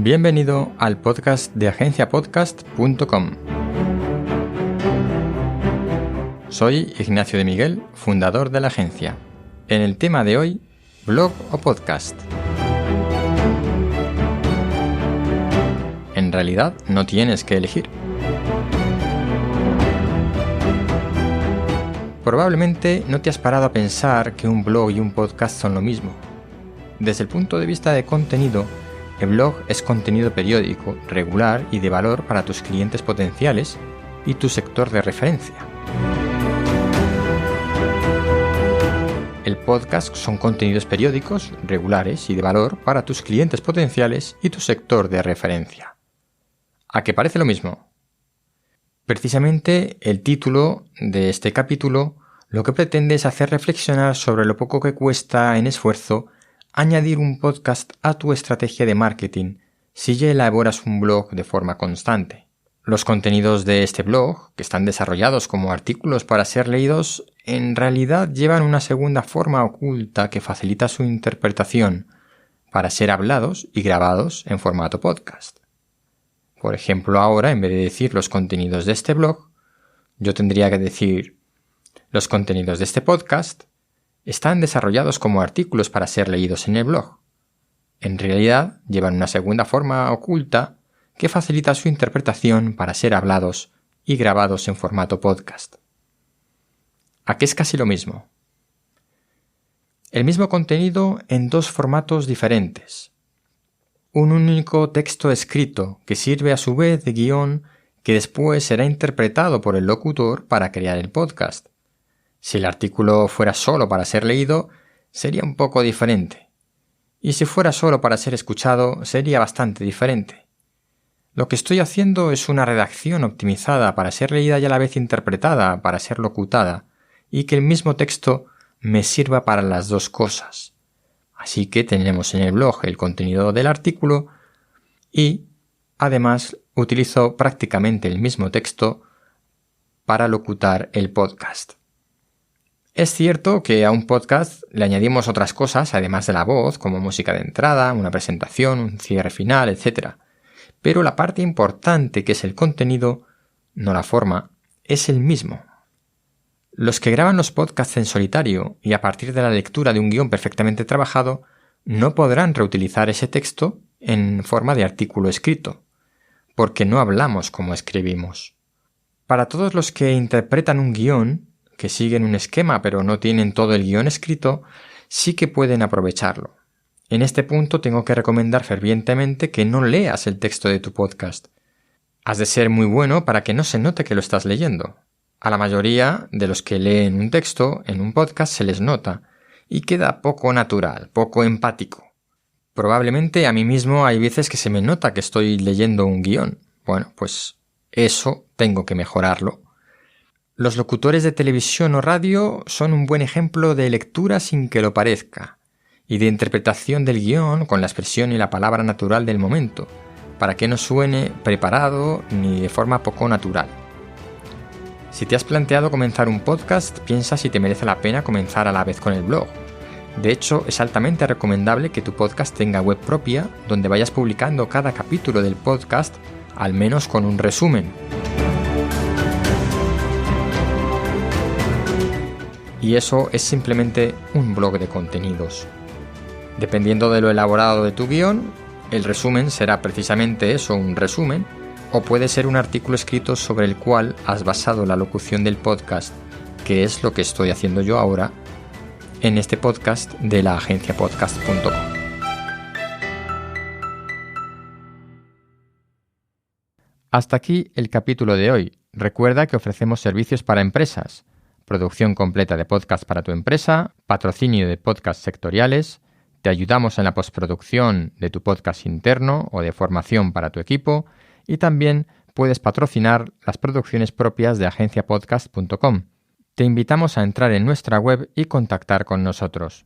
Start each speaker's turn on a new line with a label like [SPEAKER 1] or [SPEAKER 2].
[SPEAKER 1] Bienvenido al podcast de agenciapodcast.com. Soy Ignacio de Miguel, fundador de la agencia. En el tema de hoy, blog o podcast. En realidad, no tienes que elegir. Probablemente no te has parado a pensar que un blog y un podcast son lo mismo. Desde el punto de vista de contenido, el blog es contenido periódico, regular y de valor para tus clientes potenciales y tu sector de referencia. El podcast son contenidos periódicos, regulares y de valor para tus clientes potenciales y tu sector de referencia. ¿A qué parece lo mismo? Precisamente el título de este capítulo lo que pretende es hacer reflexionar sobre lo poco que cuesta en esfuerzo añadir un podcast a tu estrategia de marketing si ya elaboras un blog de forma constante. Los contenidos de este blog, que están desarrollados como artículos para ser leídos, en realidad llevan una segunda forma oculta que facilita su interpretación para ser hablados y grabados en formato podcast. Por ejemplo, ahora, en vez de decir los contenidos de este blog, yo tendría que decir: los contenidos de este podcast están desarrollados como artículos para ser leídos en el blog. En realidad, llevan una segunda forma oculta que facilita su interpretación para ser hablados y grabados en formato podcast. ¿A qué es casi lo mismo? El mismo contenido en dos formatos diferentes. Un único texto escrito que sirve a su vez de guión que después será interpretado por el locutor para crear el podcast. Si el artículo fuera solo para ser leído, sería un poco diferente. Y si fuera solo para ser escuchado, sería bastante diferente. Lo que estoy haciendo es una redacción optimizada para ser leída y a la vez interpretada para ser locutada, y que el mismo texto me sirva para las dos cosas. Así que tenemos en el blog el contenido del artículo y, además, utilizo prácticamente el mismo texto para locutar el podcast. Es cierto que a un podcast le añadimos otras cosas además de la voz, como música de entrada, una presentación, un cierre final, etc. Pero la parte importante, que es el contenido, no la forma, es el mismo. Los que graban los podcasts en solitario y a partir de la lectura de un guión perfectamente trabajado, no podrán reutilizar ese texto en forma de artículo escrito, porque no hablamos como escribimos. Para todos los que interpretan un guión, que siguen un esquema pero no tienen todo el guión escrito, sí que pueden aprovecharlo. En este punto tengo que recomendar fervientemente que no leas el texto de tu podcast. Has de ser muy bueno para que no se note que lo estás leyendo. A la mayoría de los que leen un texto en un podcast se les nota y queda poco natural, poco empático. Probablemente a mí mismo hay veces que se me nota que estoy leyendo un guión. Bueno, pues eso tengo que mejorarlo. Los locutores de televisión o radio son un buen ejemplo de lectura sin que lo parezca y de interpretación del guión con la expresión y la palabra natural del momento, para que no suene preparado ni de forma poco natural. Si te has planteado comenzar un podcast, piensa si te merece la pena comenzar a la vez con el blog. De hecho, es altamente recomendable que tu podcast tenga web propia donde vayas publicando cada capítulo del podcast, al menos con un resumen. Y eso es simplemente un blog de contenidos. Dependiendo de lo elaborado de tu guión, el resumen será precisamente eso, un resumen, o puede ser un artículo escrito sobre el cual has basado la locución del podcast, que es lo que estoy haciendo yo ahora en este podcast de la agenciapodcast.com. Hasta aquí el capítulo de hoy. Recuerda que ofrecemos servicios para empresas: producción completa de podcast para tu empresa, patrocinio de podcasts sectoriales, te ayudamos en la postproducción de tu podcast interno o de formación para tu equipo y también puedes patrocinar las producciones propias de agenciapodcast.com. Te invitamos a entrar en nuestra web y contactar con nosotros.